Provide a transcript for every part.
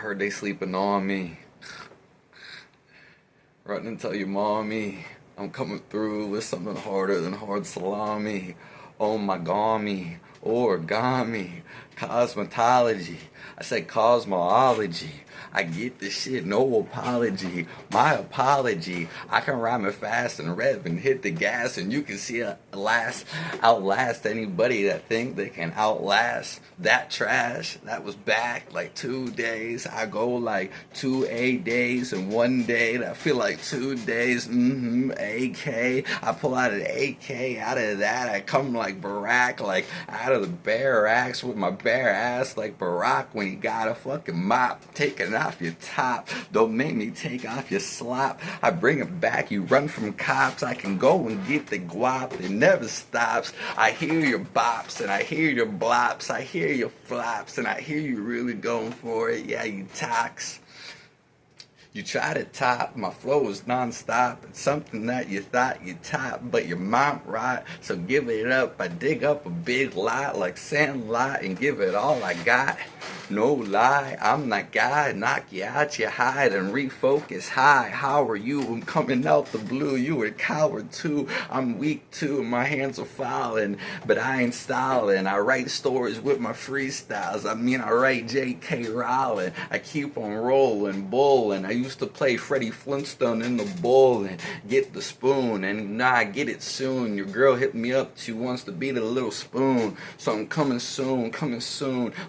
heard they sleeping on me. Run and tell your mommy I'm coming through with something harder than hard salami. Oh my gami, origami, cosmetology. I said cosmology. I get this shit, no apology. My apology. I can rhyme it fast and rev and hit the gas, and you can see it outlast anybody that think they can outlast that trash that was back like 2 days. I go like 2 days and 1 day that feel like 2 days. AK. I pull out an AK out of that. I come like Barack, like out of the barracks with my bare ass like Barack when he got a fucking mop taking off your top. Don't make me take off your slop. I bring it back. You run from cops. I can go and get the guap. It never stops. I hear your bops and I hear your blops. I hear your flops and I hear you really going for it. Yeah, you tox. You try to top, my flow is non-stop. It's something that you thought you top, but your mom right, so give it up. I dig up a big lot like Sandlot and give it all I got. No lie, I'm that guy, knock you out your hide and refocus high. How are you? I'm coming out the blue, you a coward too. I'm weak too, my hands are falling, but I ain't stalling. I write stories with my freestyles, I write J.K. Rowling. I keep on rolling, bowling. I used to play Freddie Flintstone in the bowl and get the spoon, and now I get it soon. Your girl hit me up, she wants to be the little spoon, so I'm coming soon,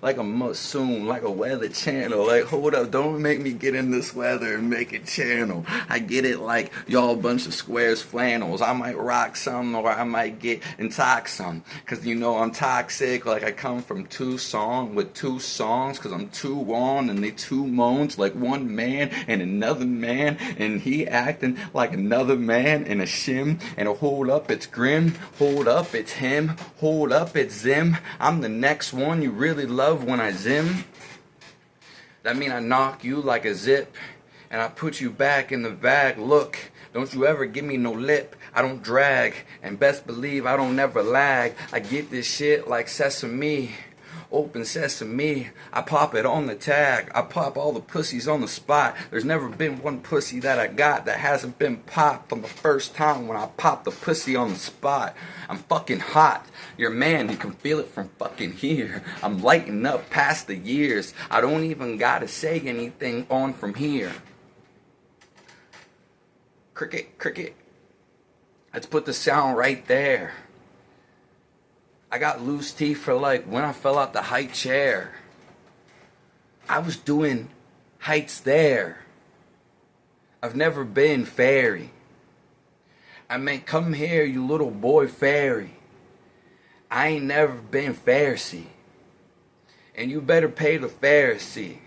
like a monsoon, like a weather channel. Like, hold up, don't make me get in this weather and make it channel. I get it like y'all a bunch of squares flannels. I might rock some or I might get intox some, cause you know I'm toxic. Like I come from Tucson with 2 songs, cause I'm 2 on and they 2 moans like one man and another man, and he acting like another man, and a shim and a hold up, it's grim, hold up, it's him, hold up, it's Zim. I'm the next one you really love when I zim. That mean I knock you like a zip and I put you back in the bag. Look, don't you ever give me no lip. I don't drag, and best believe I don't never lag. I get this shit like sesame. Open sesame, I pop it on the tag. I pop all the pussies on the spot. There's never been one pussy that I got that hasn't been popped on the first time when I pop the pussy on the spot. I'm fucking hot. Your man, you can feel it from fucking here. I'm lighting up past the years. I don't even gotta say anything on from here. Cricket, cricket. Let's put the sound right there. I got loose teeth for like when I fell out the high chair. I was doing heights there. I've never been fairy. I mean, come here, you little boy fairy. I ain't never been Pharisee. And you better pay the Pharisee.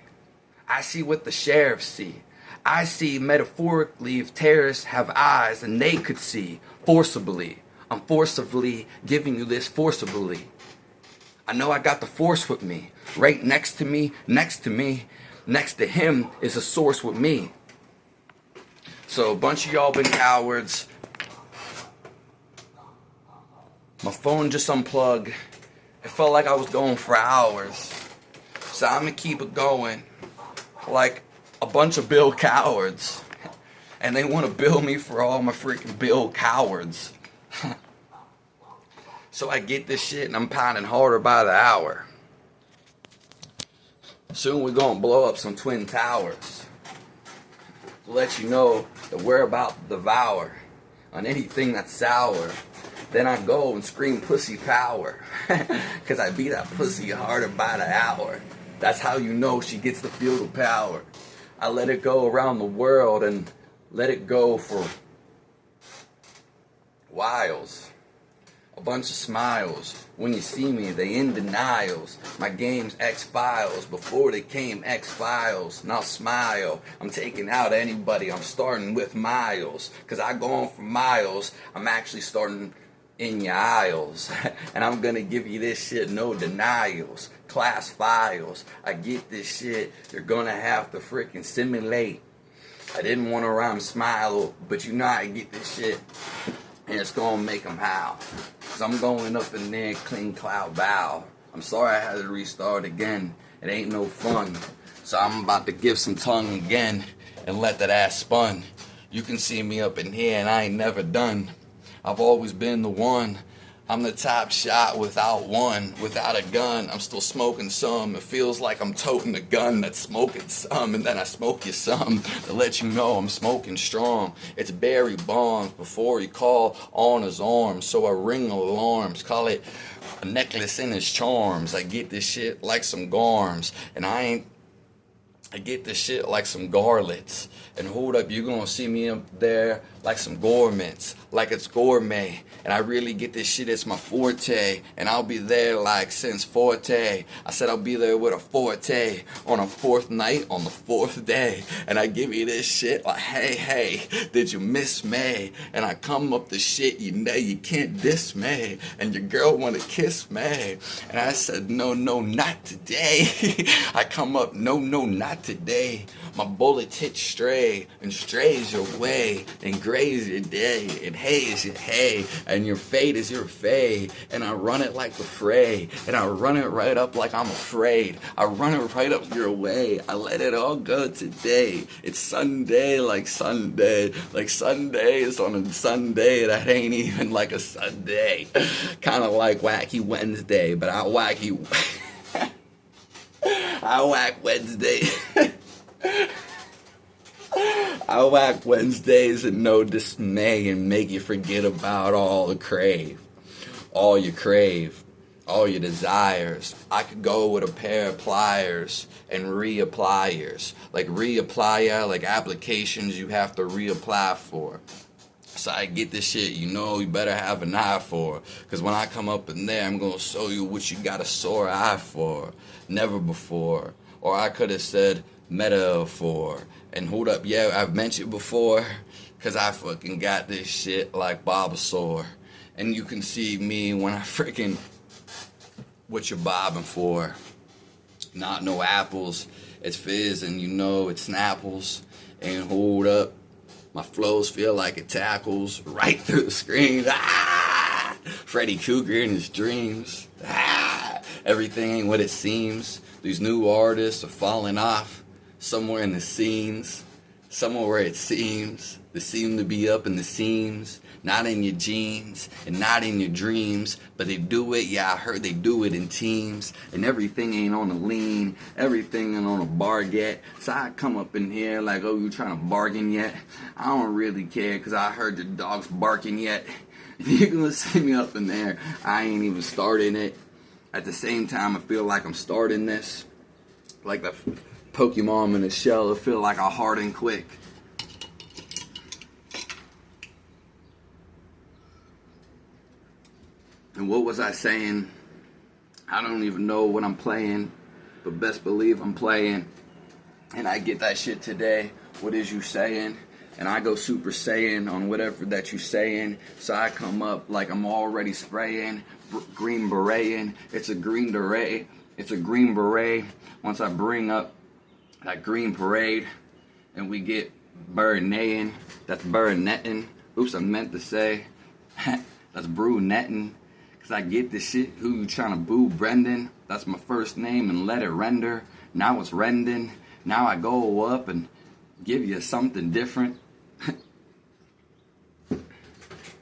I see what the sheriff see. I see metaphorically if terrorists have eyes and they could see forcibly. I'm forcibly giving you this forcibly. I know I got the force with me. Right next to me, next to him is a source with me. So a bunch of y'all been cowards. My phone just unplugged. It felt like I was going for hours. So I'm gonna keep it going. Like a bunch of Bill cowards. And they wanna bill me for all my freaking Bill cowards. So I get this shit and I'm pounding harder by the hour. Soon we're gonna blow up some twin towers to let you know that we're about to devour on anything that's sour. Then I go and scream pussy power, cause I beat that pussy harder by the hour. That's how you know she gets the feel the power. I let it go around the world and let it go for whiles. A bunch of smiles. When you see me, they in denials. My game's X-Files before they came X-Files. Now smile. I'm taking out anybody. I'm starting with miles. Cause I go on for miles. I'm actually starting in your aisles. And I'm gonna give you this shit, no denials. Class files. I get this shit. You're gonna have to freaking simulate. I didn't want to rhyme smile, but you know I get this shit. And it's gonna make them howl. Cause I'm going up in there, clean cloud bow. I'm sorry I had to restart again. It ain't no fun. So I'm about to give some tongue again and let that ass spun. You can see me up in here and I ain't never done. I've always been the one. I'm the top shot without one, without a gun. I'm still smoking some. It feels like I'm toting a gun that's smoking some, and then I smoke you some to let you know I'm smoking strong. It's Barry Bonds before he call on his arms, so I ring alarms. Call it a necklace in his charms. I get this shit like some garms, and I get this shit like some garlets. And hold up, you gonna see me up there like some gourmets, like it's gourmet. And I really get this shit, it's my forte. And I'll be there like since forte. I said I'll be there with a forte on a fourth night on the fourth day. And I give you this shit like, hey, hey, did you miss me? And I come up the shit, you know you can't diss me. And your girl wanna kiss me. And I said, no, no, not today. I come up, no, no, not today. My bullets hit stray and strays your way and graze your day and haze your hay and your fate is your fade. And I run it like the fray and I run it right up like I'm afraid. I run it right up your way. I let it all go today. It's Sunday like Sunday. Like Sunday is on a Sunday that ain't even like a Sunday. Kind of like Wacky Wednesday, but I wacky... I whack Wednesday. I whack Wednesdays and no dismay and make you forget about all the crave, all you crave, all your desires. I could go with a pair of pliers and reappliers, like reapplier, like applications you have to reapply for. So I get this shit, you know you better have an eye for. Cause when I come up in there, I'm gonna show you what you got a sore eye for. Never before. Or I could have said metaphor. And hold up, yeah, I've mentioned before. Cause I fucking got this shit like Bulbasaur. And you can see me when I freaking, what you're bobbing for. Not no apples. It's fizz and you know it's Snapples. And hold up. My flows feel like it tackles right through the screen. Ah! Freddy Krueger in his dreams. Ah! Everything ain't what it seems. These new artists are falling off somewhere in the scenes. Somewhere where it seems they seem to be up in the seams. Not in your jeans and not in your dreams. But they do it, yeah, I heard they do it in teams. And everything ain't on a lean. Everything ain't on a barget. So I come up in here like, oh, you trying to bargain yet? I don't really care because I heard your dog's barking yet. You're going to see me up in there. I ain't even starting it. At the same time, I feel like I'm starting this. Like the Pokemon in a shell. I feel like I harden quick. And what was I saying? I don't even know what I'm playing, but best believe I'm playing. And I get that shit today. What is you saying? And I go Super Saiyan on whatever that you saying. So I come up like I'm already spraying, green bereting. It's a green beret. It's a green beret. Once I bring up that green parade, and we get bird neighing. That's bird netting. Oops, I meant to say that's brew netting. Cause I get this shit, who you trying to boo, Brendan? That's my first name and let it render. Now it's rending. Now I go up and give you something different.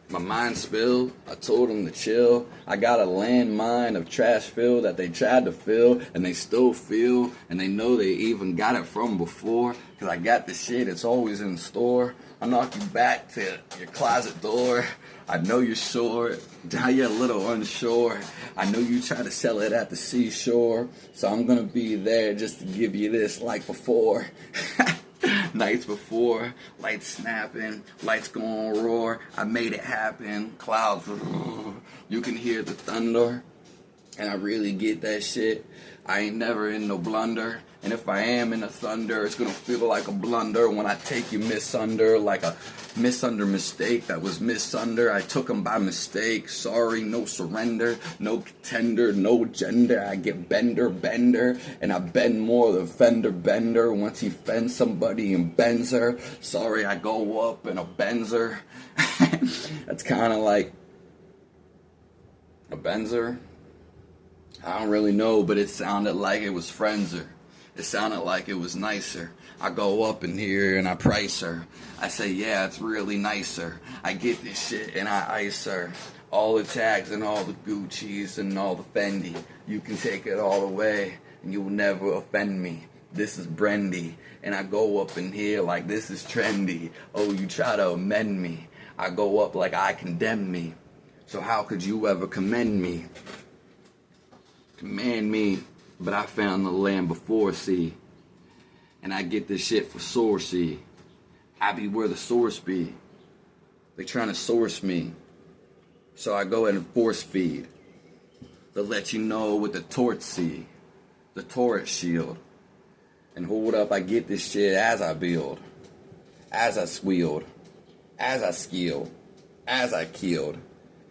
My mind spilled. I told them to chill. I got a landmine of trash fill that they tried to fill and they still feel. And they know they even got it from before. Cause I got the shit, it's always in store. I knock you back to your closet door. I know you're sure, now you're a little unsure. I know you try to sell it at the seashore. So I'm gonna be there just to give you this like before. Nights before, lights snapping, lights gonna roar. I made it happen, clouds, you can hear the thunder. And I really get that shit. I ain't never in no blunder. And if I am in a thunder, it's gonna feel like a blunder when I take you misunder, like a misunder mistake that was misunder. I took him by mistake. Sorry, no surrender, no contender, no gender. I get bender, and I bend more than fender bender. Once he fends somebody and bends her, sorry, I go up in a benzer. That's kind of like a benzer. I don't really know, but it sounded like it was Frenzer. It sounded like it was nicer. I go up in here and I price her. I say, yeah, it's really nicer. I get this shit and I ice her. All the tags and all the Gucci's and all the Fendi. You can take it all away and you will never offend me. This is Brendy. And I go up in here like this is trendy. Oh, you try to amend me. I go up like I condemn me. So how could you ever commend me? Command me, but I found the land before, see. And I get this shit for source, see. I be where the source be. They trying to source me. So I go ahead and force feed. They'll let you know with the torch, see. The torch shield. And hold up, I get this shit as I build. As I swield. As I skill. As I killed.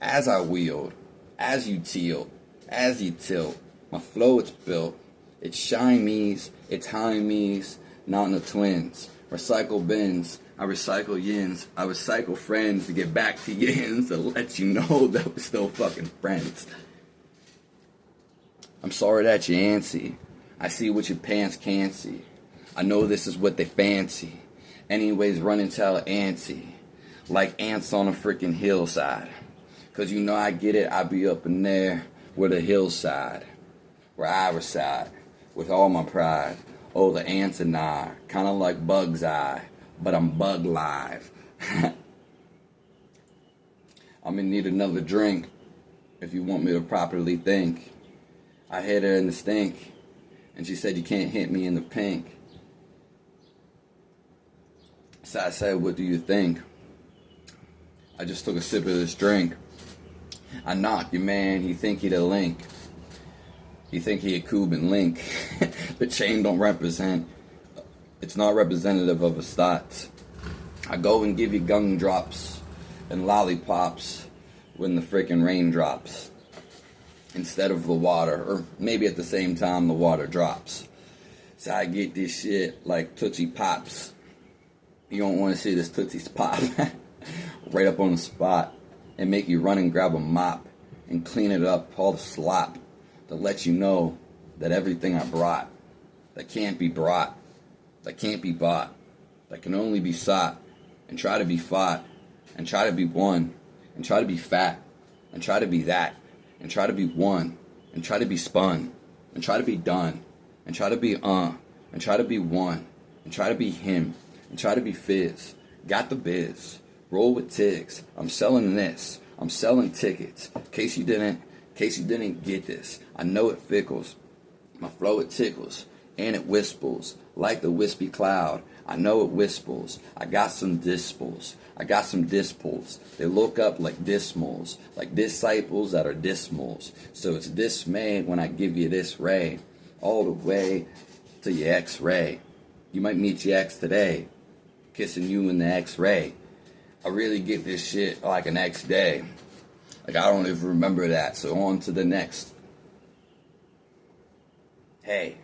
As I wield. As you tilt. As you tilt. My flow, it's built. It's shinies. It's high-me's. Not in the twins. Recycle bins. I recycle yins. I recycle friends to get back to yins to let you know that we're still fucking friends. I'm sorry that you're antsy. I see what your pants can't see. I know this is what they fancy. Anyways, run and tell auntie. Like ants on a freaking hillside. Cause you know I get it, I be up in there with a hillside. Where I reside. With all my pride. Oh, the ants and I. Kinda like Bug's Eye. But I'm bug live. I'm gonna need another drink. If you want me to properly think. I hit her in the stink. And she said you can't hit me in the pink. So I said, what do you think? I just took a sip of this drink. I knocked your man, he think he a link. He think he a Cuban link. The chain don't represent. It's not representative of a stat. I go and give you gun drops and lollipops when the freaking rain drops. Instead of the water, or maybe at the same time the water drops. So I get this shit like Tootsie Pops. You don't want to see this Tootsie's Pop. Right up on the spot. And make you run and grab a mop. And clean it up, all the slop. To let you know that everything I brought. That can't be brought. That can't be bought. That can only be sought. And try to be fought. And try to be won. And try to be fat. And try to be that. And try to be one, and try to be spun, and try to be done, and try to be and try to be one, and try to be him, and try to be fizz. Got the biz, roll with Tiggs. I'm selling this, I'm selling tickets. In case you didn't get this, I know it fickles. My flow it tickles, and it wisples like the wispy cloud. I know it wisples. I got some dispels. I got some dispels. They look up like dismals, like disciples that are dismals. So it's dismay when I give you this ray, all the way to your X-ray. You might meet your ex today, kissing you in the X-ray. I really get this shit like an X day. Like I don't even remember that. So on to the next. Hey.